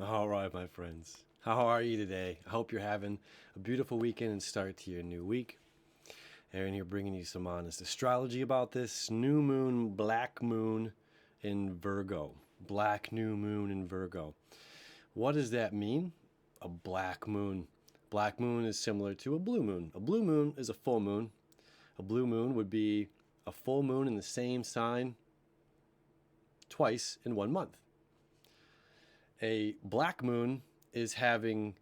All right, my friends. How are you today? I hope you're having a beautiful weekend and start to your new week. Aaron here bringing you some honest astrology about this new moon, black moon in Virgo. Black new moon in Virgo. What does that mean? A black moon. Black moon is similar to a blue moon. A blue moon is a full moon. A blue moon would be a full moon in the same sign twice in 1 month. A black moon is having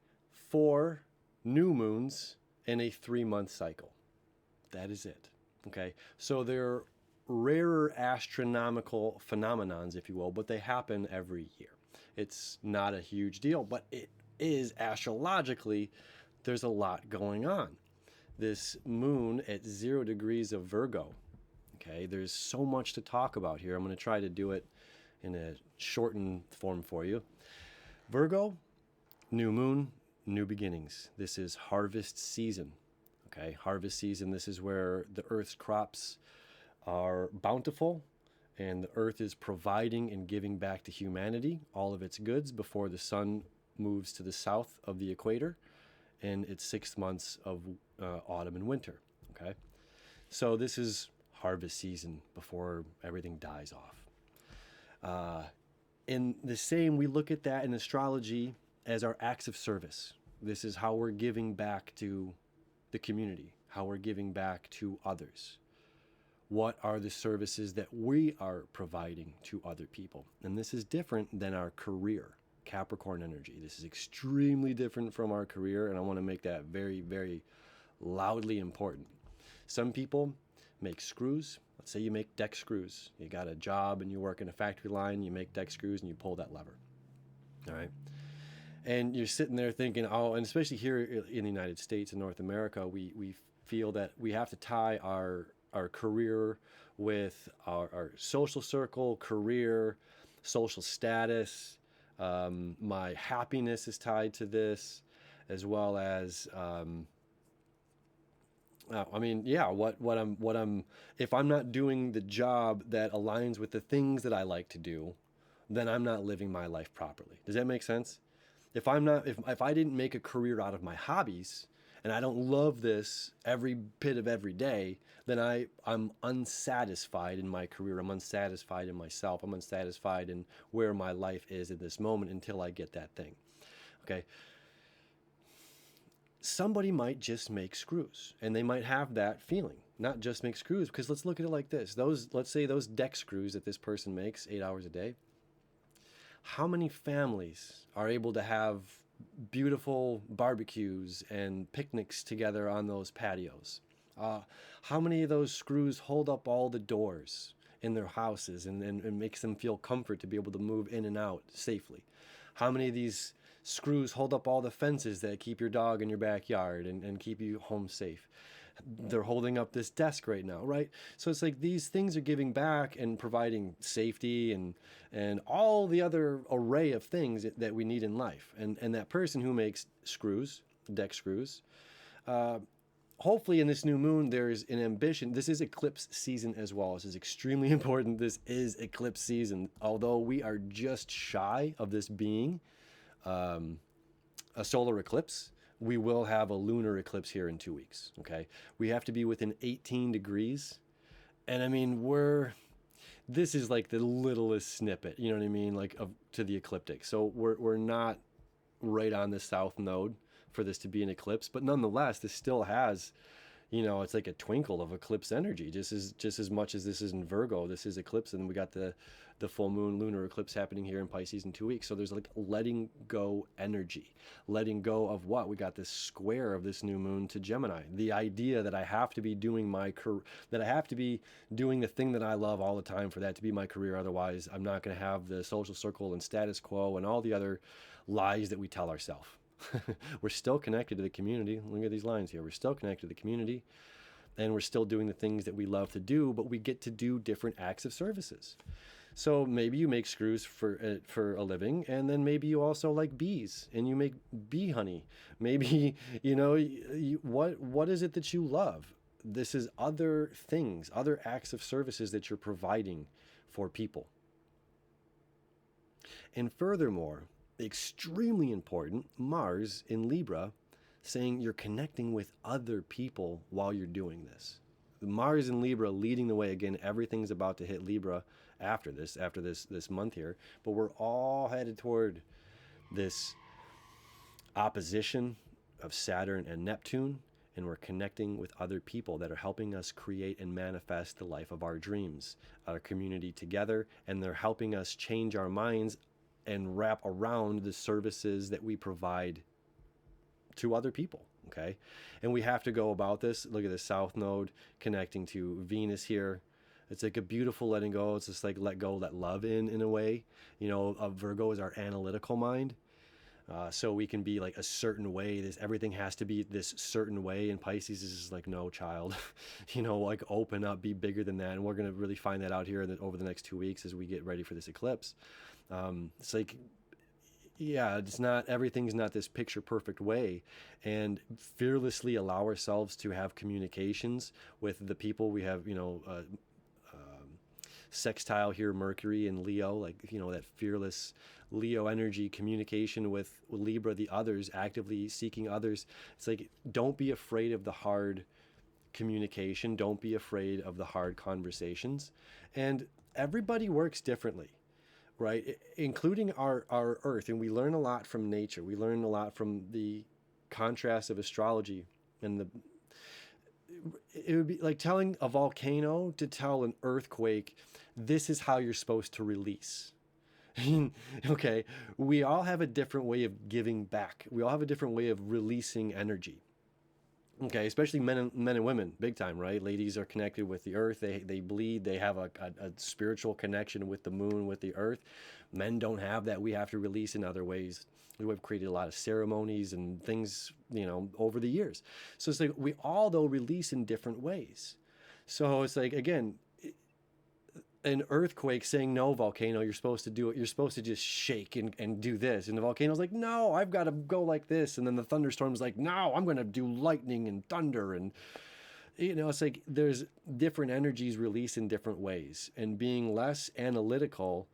4 new moons in a 3-month cycle. That is it. Okay. So they're rarer astronomical phenomenons, if you will, but they happen every year. It's not a huge deal, but it is astrologically, there's a lot going on. This moon at 0 degrees of Virgo. Okay. There's so much to talk about here. I'm going to try to do it in a shortened form for you. Virgo, new moon, new beginnings. This is harvest season. Okay, harvest season. This is where the earth's crops are bountiful and the earth is providing and giving back to humanity all of its goods before the sun moves to the south of the equator in its 6 months of autumn and winter. Okay, so this is harvest season before everything dies off. In the same, we look at that in astrology as our acts of service. This is how we're giving back to the community, how we're giving back to others. What are the services that we are providing to other people? And this is different than our career, Capricorn energy. This is extremely different from our career, and I want to make that very, very loudly important. Some people make screws. Let's say you make deck screws. You got a job and you work in a factory line, you make deck screws and you pull that lever. All right. And you're sitting there thinking, oh, and especially here in the United States and North America, we feel that we have to tie our career with our social circle, career, social status. My happiness is tied to this, as well as if I'm not doing the job that aligns with the things that I like to do, then I'm not living my life properly. Does that make sense? If I didn't make a career out of my hobbies and I don't love this every bit of every day, then I'm unsatisfied in my career. I'm unsatisfied in myself. I'm unsatisfied in where my life is at this moment until I get that thing. Okay. Somebody might just make screws and they might have that feeling, not just make screws, because let's look at it like this. Let's say those deck screws that this person makes 8 hours a day. How many families are able to have beautiful barbecues and picnics together on those patios? How many of those screws hold up all the doors in their houses and makes them feel comfort to be able to move in and out safely? How many of these screws hold up all the fences that keep your dog in your backyard and keep you home safe? They're holding up this desk right now, right? So it's like these things are giving back and providing safety and all the other array of things that we need in life. And that person who makes screws, deck screws, hopefully in this new moon, there's an ambition. This is eclipse season as well. This is extremely important. This is eclipse season. Although we are just shy of this being a solar eclipse, we will have a lunar eclipse here in 2 weeks. Okay. We have to be within 18 degrees. And I mean, this is like the littlest snippet, you know what I mean? Like to the ecliptic. So we're not right on the south node for this to be an eclipse, but nonetheless, this still has, it's like a twinkle of eclipse energy, just as much as this is in Virgo. This is eclipse, and we got the full moon lunar eclipse happening here in Pisces in 2 weeks. So there's like letting go energy, letting go of what we got, this square of this new moon to Gemini. The idea that I have to be doing that I have to be doing the thing that I love all the time for that to be my career. Otherwise, I'm not going to have the social circle and status quo and all the other lies that we tell ourselves. We're still connected to the community. Look at these lines here. We're still connected to the community, and we're still doing the things that we love to do, but we get to do different acts of services. So maybe you make screws for a living, and then maybe you also like bees and you make bee honey. Maybe, what is it that you love? This is other things, other acts of services that you're providing for people. And furthermore, extremely important, Mars in Libra, saying you're connecting with other people while you're doing this. Mars in Libra leading the way again. Everything's about to hit Libra after this month here, but we're all headed toward this opposition of Saturn and Neptune, and we're connecting with other people that are helping us create and manifest the life of our dreams, our community together, and they're helping us change our minds and wrap around the services that we provide to other people. Okay. And we have to go about this. Look at the South Node connecting to Venus here. It's like a beautiful letting go. It's just like let go, let love in a way. You know, Virgo is our analytical mind. So we can be like a certain way. Everything has to be this certain way. And Pisces is just like, no, child, you know, like open up, be bigger than that. And we're going to really find that out here over the next 2 weeks as we get ready for this eclipse. It's like, yeah, everything's not this picture perfect way, and fearlessly allow ourselves to have communications with the people we have, sextile here, Mercury and Leo, like, that fearless Leo energy, communication with Libra, the others, actively seeking others. It's like, don't be afraid of the hard communication. Don't be afraid of the hard conversations. And everybody works differently, right? Including our Earth. And we learn a lot from nature. We learn a lot from the contrast of astrology. And it would be like telling a volcano to tell an earthquake, this is how you're supposed to release. Okay, we all have a different way of giving back. We all have a different way of releasing energy. Okay, especially men and women, big time, right? Ladies are connected with the earth. They bleed. They have a spiritual connection with the moon, with the earth. Men don't have that. We have to release in other ways. We've created a lot of ceremonies and things, over the years. So it's like we all, though, release in different ways. So it's like, again, an earthquake saying, no, volcano, you're supposed to do it. You're supposed to just shake and do this. And the volcano's like, no, I've got to go like this. And then the thunderstorm's like, no, I'm going to do lightning and thunder. And, it's like there's different energies released in different ways. And being less analytical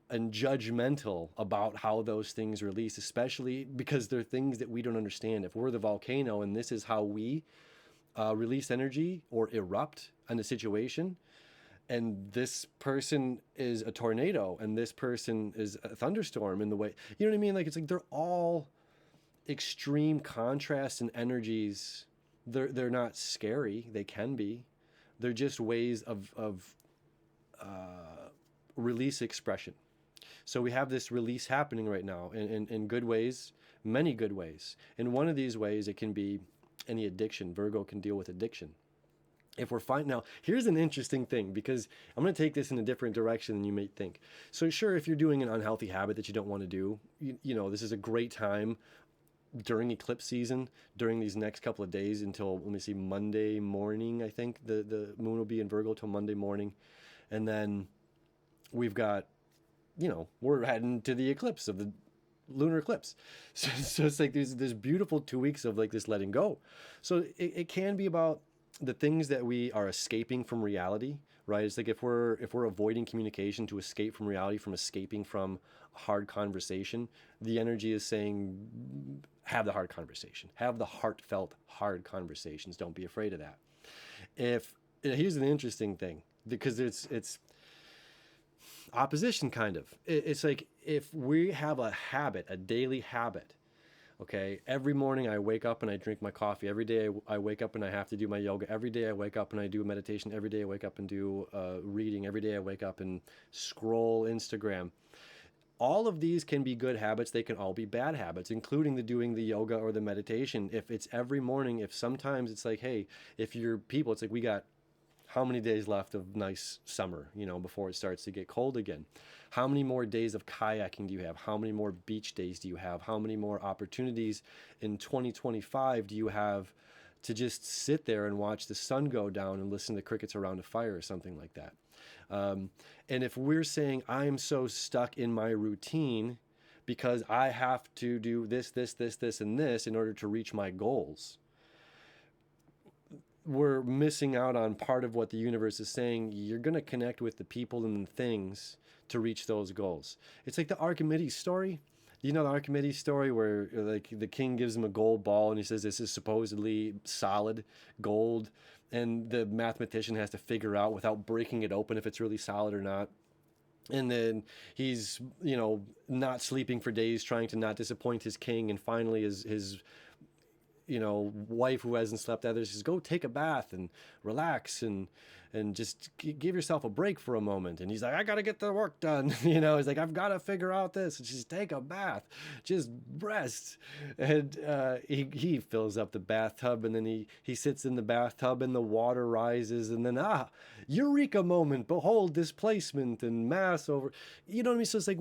and judgmental about how those things release, especially because they're things that we don't understand. If we're the volcano and this is how we release energy or erupt in a situation, and this person is a tornado and this person is a thunderstorm in the way, you know what I mean? Like, it's like they're all extreme contrasts and energies. They're not scary. They can be. They're just ways of release expression. So we have this release happening right now in good ways, many good ways. In one of these ways, it can be any addiction. Virgo can deal with addiction. If we're fine now, here's an interesting thing, because I'm going to take this in a different direction than you may think. So sure, if you're doing an unhealthy habit that you don't want to do, this is a great time during eclipse season, during these next couple of days until, let me see, Monday morning. I think the moon will be in Virgo till Monday morning. And then we've got, we're heading to the eclipse of the lunar eclipse. So it's like there's beautiful 2 weeks of like this letting go. So it can be about the things that we are escaping from reality, right? It's like if we're avoiding communication to escape from reality, from escaping from hard conversation, the energy is saying, have the hard conversation, have the heartfelt hard conversations. Don't be afraid of that. Here's an interesting thing, because it's opposition kind of. It's like if we have a habit, a daily habit. Okay, every morning I wake up and I drink my coffee. Every day I wake up and I have to do my yoga. Every day I wake up and I do meditation. Every day I wake up and do reading. Every day I wake up and scroll Instagram. All of these can be good habits. They can all be bad habits, including doing the yoga or the meditation. If it's every morning, if sometimes it's like, hey, if you're people, it's like we got how many days left of nice summer, before it starts to get cold again? How many more days of kayaking do you have? How many more beach days do you have? How many more opportunities in 2025 do you have to just sit there and watch the sun go down and listen to crickets around a fire or something like that? And if we're saying, I'm so stuck in my routine because I have to do this, and this in order to reach my goals, we're missing out on part of what the universe is saying. You're going to connect with the people and the things to reach those goals. It's like the Archimedes story. You know the Archimedes story where like the king gives him a gold ball and he says this is supposedly solid gold, and the mathematician has to figure out without breaking it open if it's really solid or not. And then he's, not sleeping for days trying to not disappoint his king, and finally his wife who hasn't slept either says, go take a bath and relax and just give yourself a break for a moment. And he's like, I got to get the work done. He's like, I've got to figure out this. And just take a bath, just rest. And he fills up the bathtub, and then he sits in the bathtub and the water rises, and then, eureka moment, behold displacement and mass over, you know what I mean? So it's like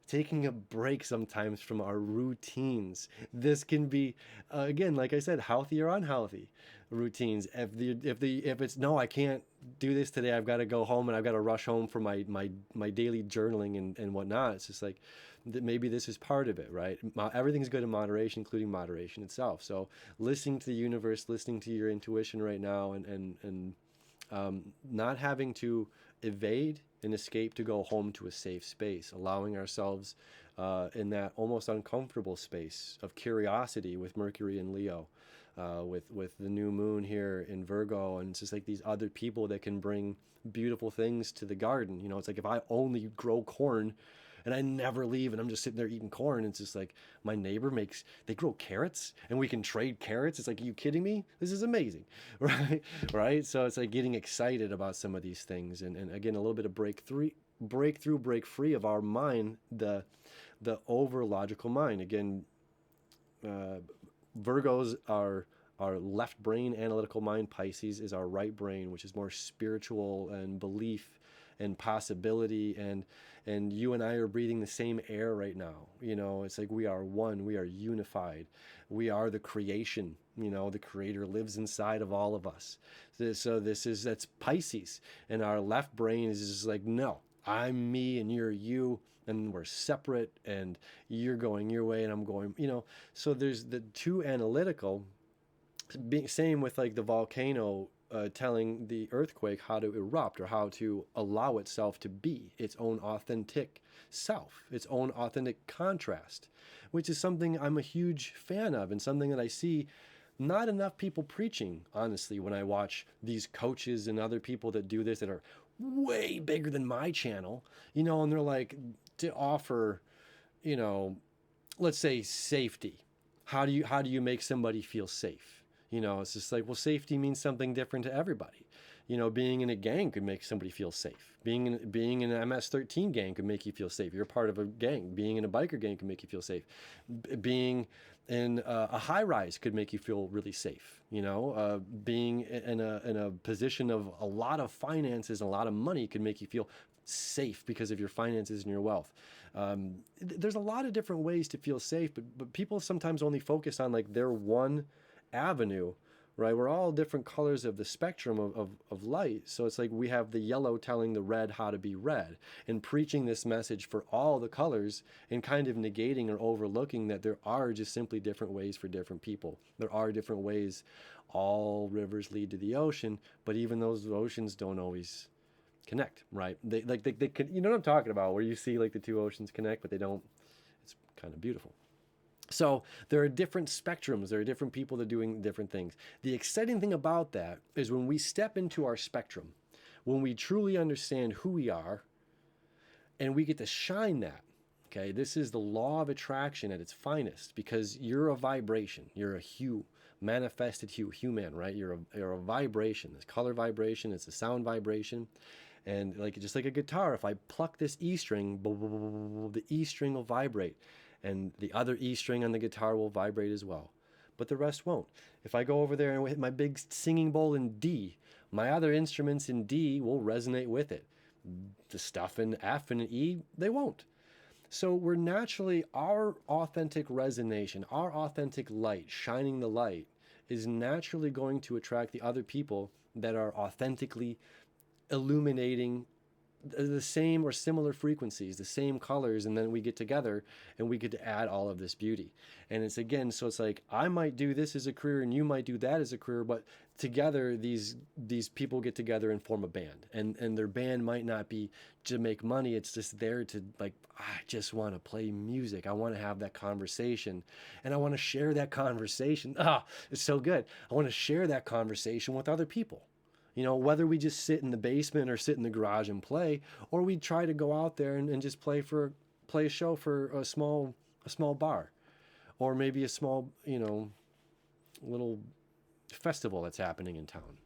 taking a break sometimes from our routines. This can be, again, like I said, healthy or unhealthy routines. If it's no, I can't do this today. I've got to go home and I've got to rush home for my daily journaling and whatnot. It's just like maybe this is part of it, right? Everything's good in moderation, including moderation itself. So listening to the universe, listening to your intuition right now, and not having to evade and escape to go home to a safe space, allowing ourselves in that almost uncomfortable space of curiosity with Mercury and Leo, with the new moon here in Virgo, and it's just like these other people that can bring beautiful things to the garden. It's like if I only grow corn and I never leave and I'm just sitting there eating corn, it's just like my neighbor they grow carrots and we can trade carrots. It's like, are you kidding me? This is amazing, right? So it's like getting excited about some of these things, and again, a little bit of break free of our mind, the over logical mind. Again, Virgos are our left brain, analytical mind. Pisces is our right brain, which is more spiritual and belief and possibility, and you and I are breathing the same air right now. It's like we are one, we are unified, we are the creation. The creator lives inside of all of us. So that's Pisces, and our left brain is just like, no, I'm me and you're you, and we're separate, and you're going your way and I'm going, so there's the two analytical. Same with like the volcano telling the earthquake how to erupt or how to allow itself to be its own authentic self, its own authentic contrast, which is something I'm a huge fan of, and something that I see not enough people preaching, honestly, when I watch these coaches and other people that do this that are way bigger than my channel, and they're like, to offer, let's say safety. How do you make somebody feel safe? It's just like, well, safety means something different to everybody. Being in a gang could make somebody feel safe. Being in an MS-13 gang could make you feel safe. You're part of a gang. Being in a biker gang could make you feel safe. Being in a high rise could make you feel really safe. Being in a position of a lot of finances and a lot of money could make you feel safe because of your finances and your wealth. There's a lot of different ways to feel safe, but people sometimes only focus on like their one avenue, right? We're all different colors of the spectrum of light. So it's like we have the yellow telling the red how to be red, and preaching this message for all the colors, and kind of negating or overlooking that there are just simply different ways for different people. There are different ways. All rivers lead to the ocean, but even those oceans don't always connect, right? They could, what I'm talking about, where you see like the two oceans connect, but they don't. It's kind of beautiful. So there are different spectrums. There are different people that are doing different things. The exciting thing about that is when we step into our spectrum, when we truly understand who we are, and we get to shine that. Okay, this is the law of attraction at its finest, because you're a vibration. You're a hue, manifested hue, human, right? You're a vibration. This color vibration, it's a sound vibration. And just like a guitar, if I pluck this E string, the E string will vibrate. And the other E string on the guitar will vibrate as well, but the rest won't. If I go over there and hit my big singing bowl in D, my other instruments in D will resonate with it. The stuff in F and E, they won't. So we're naturally, our authentic resonation, our authentic light, shining the light, is naturally going to attract the other people that are authentically illuminating the same or similar frequencies, the same colors, and then we get together and we get to add all of this beauty. And it's again, so it's like I might do this as a career and you might do that as a career, but together these people get together and form a band, and their band might not be to make money. It's just there to like, I just want to play music. I want to have that conversation, and I want to share that conversation. It's so good. I want to share that conversation with other people. You know, whether we just sit in the basement or sit in the garage and play, or we try to go out there and just play a show for a small bar, or maybe a small, little festival that's happening in town,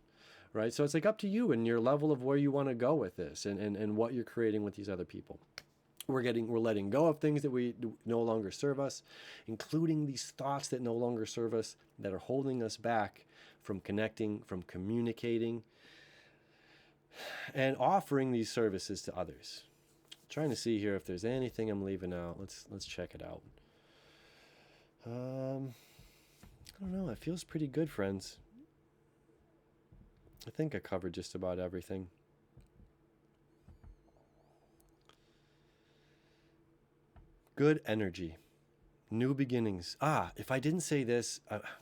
right? So it's like up to you and your level of where you want to go with this, and what you're creating with these other people. We're letting go of things that we no longer serve us, including these thoughts that no longer serve us, that are holding us back from connecting, from communicating, and offering these services to others. I'm trying to see here if there's anything I'm leaving out. Let's check it out. I don't know. It feels pretty good, friends. I think I covered just about everything. Good energy. New beginnings. If I didn't say this,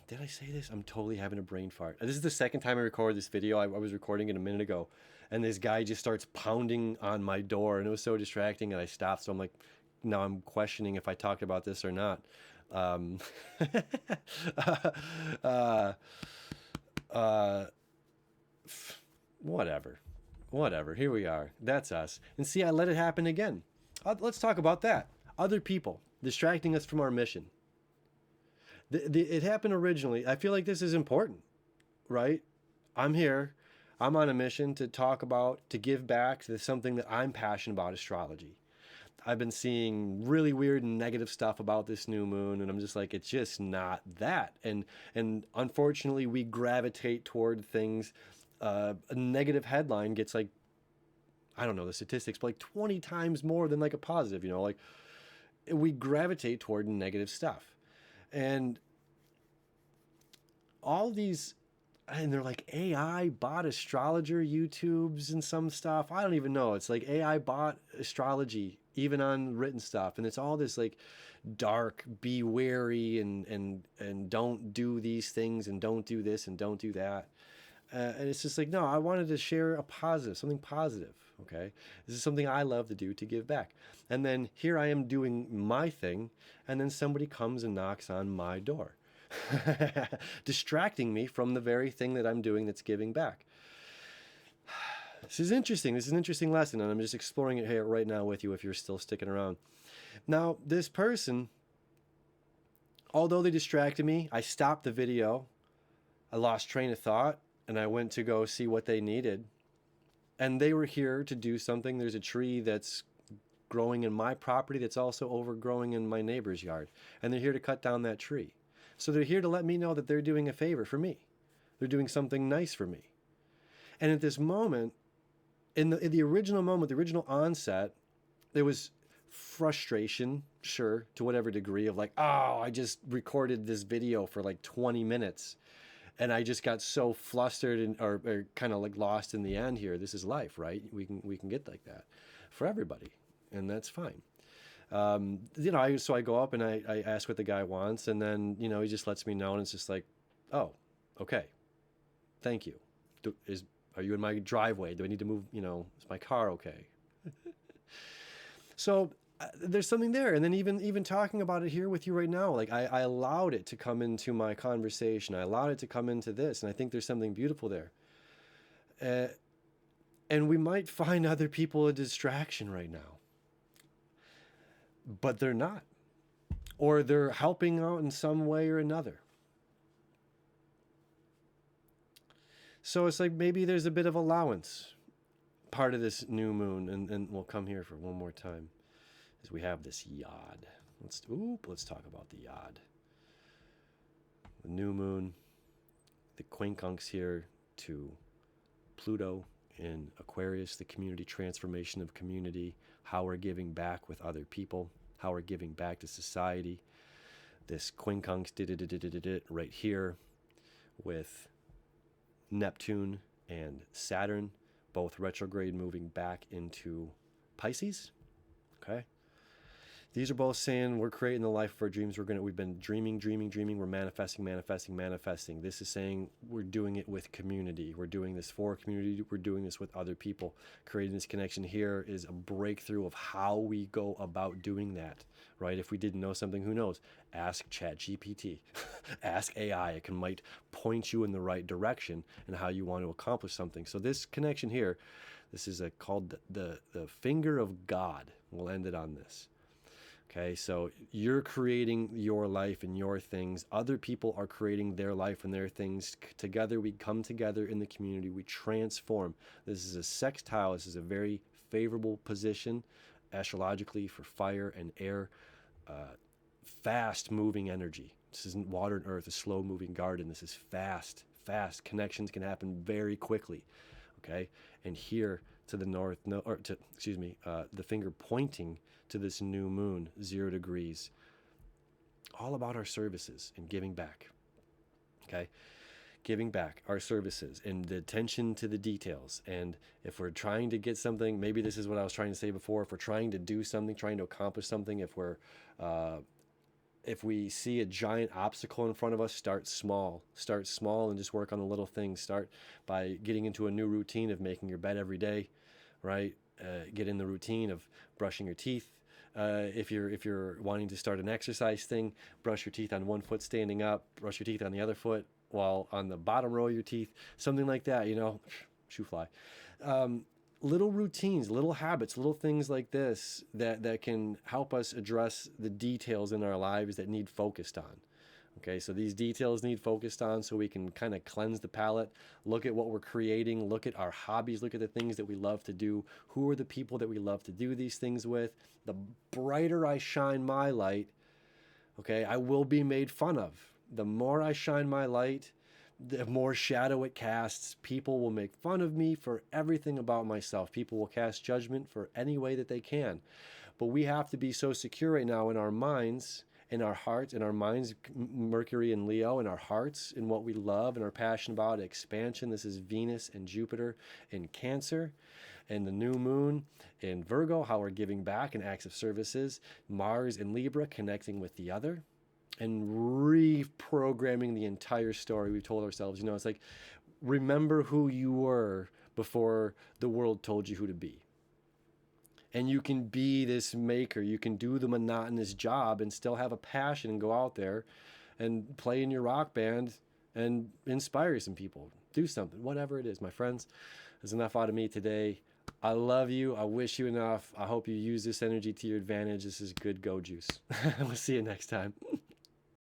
did I say this? I'm totally having a brain fart. This is the second time I recorded this video. I was recording it a minute ago, and this guy just starts pounding on my door, and it was so distracting, and I stopped. So I'm like, now I'm questioning if I talked about this or not. Whatever. Here we are. That's us. And see, I let it happen again. Let's talk about that. Other people distracting us from our mission. It happened originally. I feel like this is important, right? I'm here. I'm on a mission to talk about, to give back to something that I'm passionate about, astrology. I've been seeing really weird and negative stuff about this new moon, and I'm just like, it's just not that. And unfortunately, we gravitate toward things. A negative headline gets like, I don't know the statistics, but like 20 times more than like a positive, like we gravitate toward negative stuff. And all these, and they're like AI bot astrologer YouTubes and some stuff. I don't even know. It's like AI bot astrology, even on written stuff. And it's all this like dark, be wary, and don't do these things, and don't do this, and don't do that. And it's just like, no, I wanted to share a positive, something positive. Okay. This is something I love to do, to give back. And then here I am doing my thing, and then somebody comes and knocks on my door, distracting me from the very thing that I'm doing that's giving back. This is interesting. This is an interesting lesson, and I'm just exploring it here right now with you if you're still sticking around. Now, this person, although they distracted me, I stopped the video, I lost train of thought, and I went to go see what they needed. And they were here to do something. There's a tree that's growing in my property that's also overgrowing in my neighbor's yard. And they're here to cut down that tree. So they're here to let me know that they're doing a favor for me. They're doing something nice for me. And at this moment, in the original moment, the original onset, there was frustration, sure, to whatever degree of like, I just recorded this video for like 20 minutes. And I just got so flustered or kind of like lost in the end here. This is life, right? We can get like that for everybody, and that's fine. So I go up and I ask what the guy wants, and then he just lets me know, and it's just like, oh, okay, thank you. Are you in my driveway? Do I need to move? Is my car okay? So there's something there. And then even talking about it here with you right now, like I allowed it to come into my conversation. I allowed it to come into this. And I think there's something beautiful there. And we might find other people a distraction right now, but they're not, or they're helping out in some way or another. So it's like, maybe there's a bit of allowance part of this new moon. And we'll come here for one more time. Is we have this yod. Let's talk about the yod. The new moon, the quincunx here to Pluto in Aquarius, the community transformation of community, how we're giving back with other people, how we're giving back to society. This quincunx right here with Neptune and Saturn, both retrograde moving back into Pisces. Okay. These are both saying we're creating the life of our dreams. We've been dreaming. We're manifesting. This is saying we're doing it with community. We're doing this for community. We're doing this with other people. Creating this connection here is a breakthrough of how we go about doing that, right? If we didn't know something, who knows? Ask ChatGPT. Ask AI. It might point you in the right direction and how you want to accomplish something. So this connection here, this is called the finger of God. We'll end it on this. Okay, so you're creating your life and your things. Other people are creating their life and their things. Together, we come together in the community. We transform. This is a sextile. This is a very favorable position astrologically for fire and air. Fast-moving energy. This isn't water and earth, a slow-moving garden. This is fast. Connections can happen very quickly. Okay, and here to the north, the finger pointing to this new moon, 0 degrees. All about our services and giving back. Okay? Giving back our services and the attention to the details. And if we're trying to get something, maybe this is what I was trying to say before, if we're trying to do something, trying to accomplish something, if we see a giant obstacle in front of us, start small and just work on the little things. Start by getting into a new routine of making your bed every day, right? Get in the routine of brushing your teeth. If you're wanting to start an exercise thing, brush your teeth on one foot standing up, brush your teeth on the other foot while on the bottom row of your teeth, something like that, shoe fly. Little routines, little habits, little things like this that can help us address the details in our lives that need focused on. Okay, so these details need focused on so we can kind of cleanse the palate, look at what we're creating, look at our hobbies, look at the things that we love to do. Who are the people that we love to do these things with? The brighter I shine my light, okay, I will be made fun of. The more I shine my light, the more shadow it casts. People will make fun of me for everything about myself. People will cast judgment for any way that they can. But we have to be so secure right now in our minds, in our hearts, in our minds, Mercury and Leo, in our hearts, in what we love and are passionate about, expansion. This is Venus and Jupiter in Cancer, and the new moon in Virgo, how we're giving back in acts of services. Mars in Libra, connecting with the other, and reprogramming the entire story we've told ourselves. It's like, remember who you were before the world told you who to be. And you can be this maker. You can do the monotonous job and still have a passion and go out there and play in your rock band and inspire some people. Do something, whatever it is. My friends, there's enough out of me today. I love you. I wish you enough. I hope you use this energy to your advantage. This is good go juice. We'll see you next time.